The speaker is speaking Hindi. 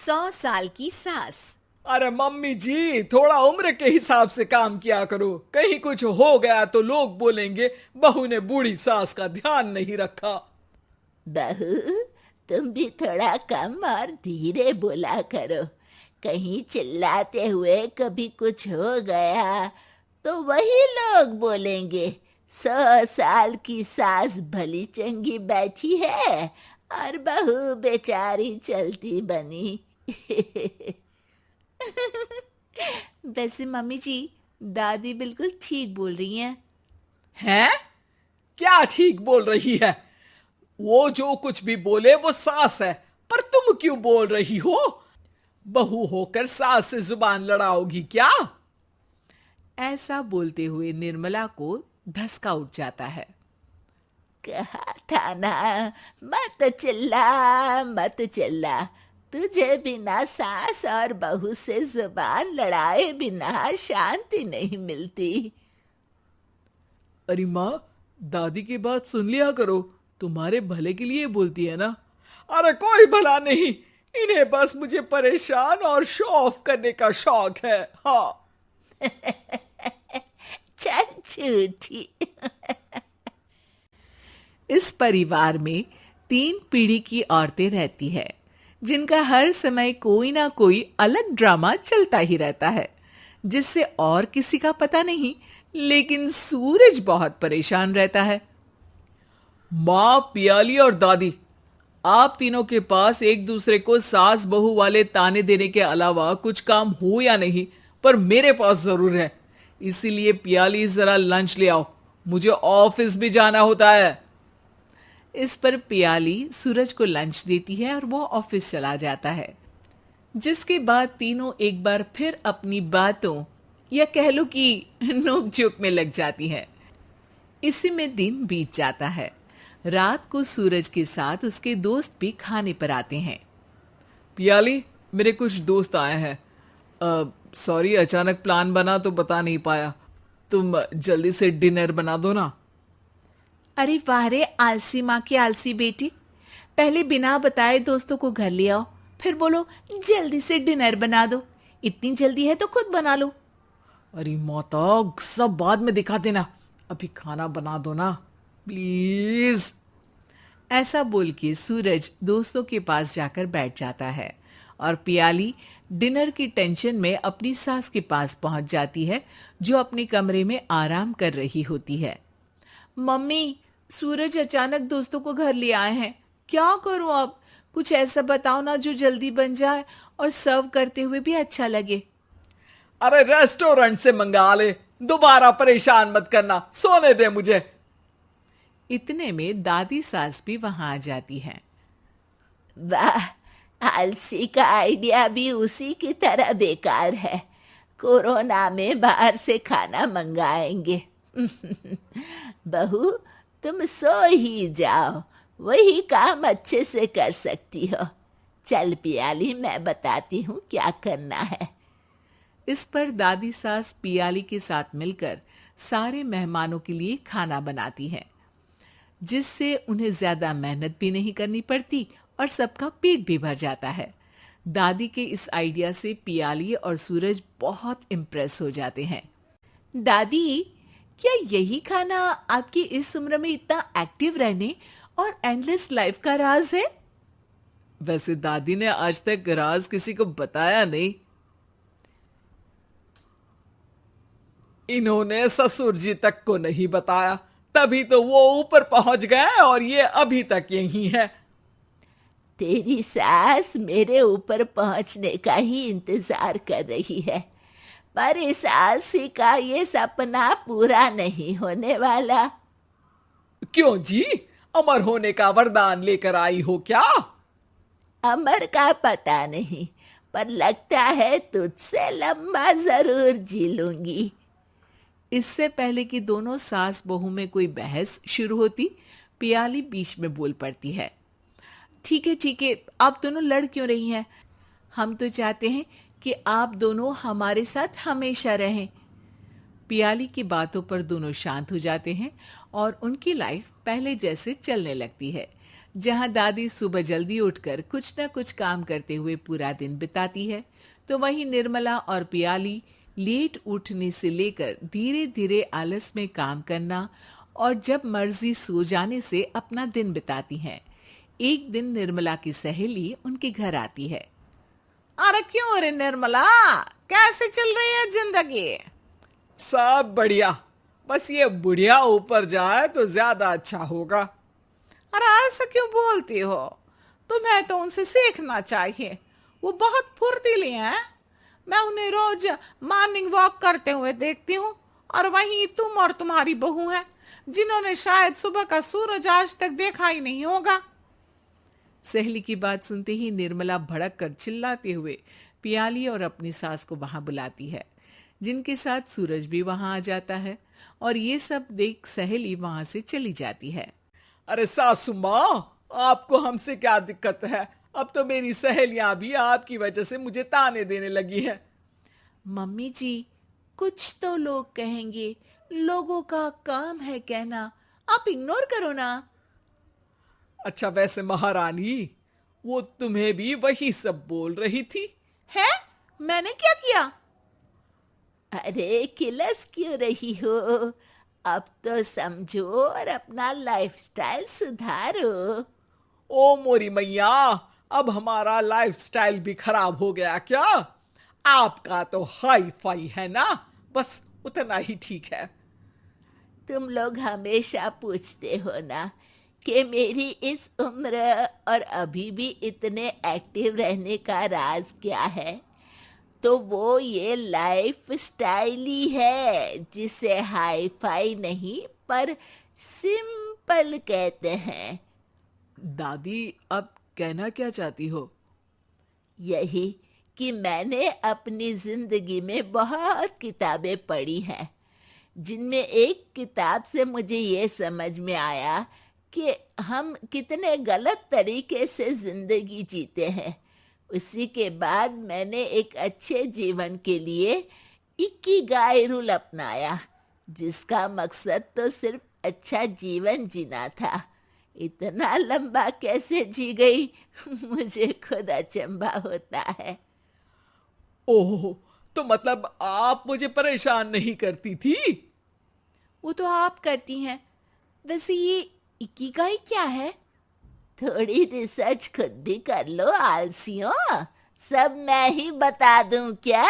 100 साल की सास। अरे मम्मी जी, थोड़ा उम्र के हिसाब से काम किया करो। कहीं कुछ हो गया तो लोग बोलेंगे बहू ने बूढ़ी सास का ध्यान नहीं रखा। बहू, तुम भी थोड़ा कम और धीरे बोला करो। कहीं चिल्लाते हुए कभी कुछ हो गया तो वही लोग बोलेंगे 100 साल की सास भली चंगी बैठी है और बहू बेचारी चलती बनी। वैसे मम्मी जी, दादी बिल्कुल ठीक बोल रही हैं। हैं? क्या ठीक बोल रही है? वो जो कुछ भी बोले वो सास है, पर तुम क्यों बोल रही हो? बहू होकर सास से जुबान लड़ाओगी क्या? ऐसा बोलते हुए निर्मला को धसका उठ जाता है। कहा था ना, मत चिल्ला मत चिल्ला। तुझे बिना सास और बहू से जुबान लड़ाए बिना शांति नहीं मिलती। अरे माँ, दादी की बात सुन लिया करो, तुम्हारे भले के लिए बोलती है ना। अरे कोई भला नहीं, इन्हें बस मुझे परेशान और शो ऑफ करने का शौक है। हाँ। चल झूठी। इस परिवार में 3 पीढ़ी की औरतें रहती है, जिनका हर समय कोई ना कोई अलग ड्रामा चलता ही रहता है, जिससे और किसी का पता नहीं, लेकिन सूरज बहुत परेशान रहता है। माँ, पियाली और दादी, आप तीनों के पास एक दूसरे को सास बहू वाले ताने देने के अलावा कुछ काम हो या नहीं, पर मेरे पास जरूर है। इसीलिए पियाली, जरा लंच ले आओ, मुझे ऑफिस भी जाना होता है। इस पर पियाली सूरज को लंच देती है और वो ऑफिस चला जाता है, जिसके बाद तीनों एक बार फिर अपनी बातों या कह लो कि नोक-झोंक में लग जाती हैं। इसी में दिन बीत जाता है। रात को सूरज के साथ उसके दोस्त भी खाने पर आते हैं। पियाली, मेरे कुछ दोस्त आए हैं। सॉरी, अचानक प्लान बना तो बता नहीं पाया। तुम जल्दी से डिनर बना दो ना। अरे वाह रे आलसी माँ की आलसी बेटी, पहले बिना बताए दोस्तों को घर ले आओ, फिर बोलो जल्दी से डिनर बना दो। इतनी जल्दी है तो खुद बना लो। अरे माता, सब बाद में दिखा देना, अभी खाना बना दो ना प्लीज। ऐसा बोल के सूरज दोस्तों के पास जाकर बैठ जाता है और पियाली डिनर की टेंशन में अपनी सास के पास पहुंच जाती है, जो अपने कमरे में आराम कर रही होती है। मम्मी, सूरज अचानक दोस्तों को घर ले आए हैं, क्या करूं अब? कुछ ऐसा बताओ ना जो जल्दी बन जाए और सर्व करते हुए भी अच्छा लगे। अरे रेस्टोरेंट से मंगा ले, दोबारा परेशान मत करना, सोने दे मुझे। इतने में दादी सास भी वहां आ जाती है। वाह, आलसी का आइडिया भी उसी की तरह बेकार है। कोरोना में बाहर से खाना मंगाएंगे। बहू, तुम सो ही जाओ, वही काम अच्छे से कर सकती हो। चल पियाली, मैं बताती हूँ क्या करना है। इस पर दादी सास पियाली के साथ मिलकर सारे मेहमानों के लिए खाना बनाती है, जिससे उन्हें ज्यादा मेहनत भी नहीं करनी पड़ती और सबका पेट भी भर जाता है। दादी के इस आइडिया से पियाली और सूरज बहुत इम्प्रेस हो जाते हैं। दादी, क्या यही खाना आपकी इस उम्र में इतना एक्टिव रहने और एंडलेस लाइफ का राज है? वैसे दादी ने आज तक राज किसी को बताया नहीं। इन्होंने ससुर जी तक को नहीं बताया, तभी तो वो ऊपर पहुंच गए और ये अभी तक यही है। तेरी सास मेरे ऊपर पहुंचने का ही इंतजार कर रही है, पर इस आलसी का ये सपना पूरा नहीं होने वाला। क्यों जी, अमर होने का वरदान लेकर आई हो क्या? अमर का पता नहीं, पर लगता है तुझसे लंबा जरूर जी लूंगी। इससे पहले कि दोनों सास बहू में कोई बहस शुरू होती, पियाली बीच में बोल पड़ती है। ठीक है, आप दोनों लड़ क्यों रही हैं? हम तो चाहते हैं कि आप दोनों हमारे साथ हमेशा रहें। पियाली की बातों पर दोनों शांत हो जाते हैं और उनकी लाइफ पहले जैसे चलने लगती है, जहां दादी सुबह जल्दी उठकर कुछ न कुछ काम करते हुए पूरा दिन बिताती है, तो वहीं निर्मला और पियाली लेट उठने से लेकर धीरे धीरे आलस में काम करना और जब मर्जी सो जाने से अपना दिन बिताती हैं। एक दिन निर्मला की सहेली उनके घर आती है। अरे क्यों रे निर्मला, कैसे चल रही है जिंदगी? सब बढ़िया, बस ये बुढ़िया ऊपर जाए तो ज्यादा अच्छा होगा। अरे ऐसा क्यों बोलती हो? तुम्हें तो उनसे सीखना चाहिए, वो बहुत फुर्तीली हैं। मैं उन्हें रोज मॉर्निंग वॉक करते हुए देखती हूँ, और वहीं तुम और तुम्हारी बहू हैं जिन्होंने शायद सुबह का सूरज आज तक देखा ही नहीं होगा। सहेली की बात सुनते ही निर्मला भड़क कर चिल्लाते हुए पियाली और अपनी सास को वहां बुलाती है, जिनके साथ सूरज भी वहां आ जाता है, और ये सब देख सहेली वहां से चली जाती है। अरे सासू माँ, आपको हमसे क्या दिक्कत है? अब तो मेरी सहेलियां भी आपकी वजह से मुझे ताने देने लगी हैं। मम्मी जी, कुछ तो लोग कहेंगे, लोगों का काम है कहना, आप इग्नोर करो ना। अच्छा वैसे महारानी, वो तुम्हें भी वही सब बोल रही थी? है? मैंने क्या किया? अरे किलस क्यों रही हो? अब तो समझो और अपना लाइफस्टाइल सुधारो। ओ मोरी मैया, अब हमारा लाइफस्टाइल भी खराब हो गया क्या? आपका तो हाई फाई है ना, बस उतना ही ठीक है। तुम लोग हमेशा पूछते हो ना कि मेरी इस उम्र और अभी भी इतने एक्टिव रहने का राज क्या है, तो वो ये लाइफ स्टाइल ही है, जिसे हाई फाई नहीं पर सिंपल कहते हैं। दादी, अब कहना क्या चाहती हो? यही कि मैंने अपनी जिंदगी में बहुत किताबें पढ़ी हैं, जिनमें एक किताब से मुझे ये समझ में आया कि हम कितने गलत तरीके से जिंदगी जीते हैं। उसी के बाद मैंने एक अच्छे जीवन के लिए इकिगाई रूल अपनाया, जिसका मकसद तो सिर्फ अच्छा जीवन जीना था। इतना लंबा कैसे जी गई मुझे खुद अचंभा होता है। ओह, तो मतलब आप मुझे परेशान नहीं करती थी? वो तो आप करती हैं। वैसे ये इकिगाई क्या है? थोड़ी रिसर्च खुद भी कर लो आलसियों, सब मैं ही बता दूं क्या?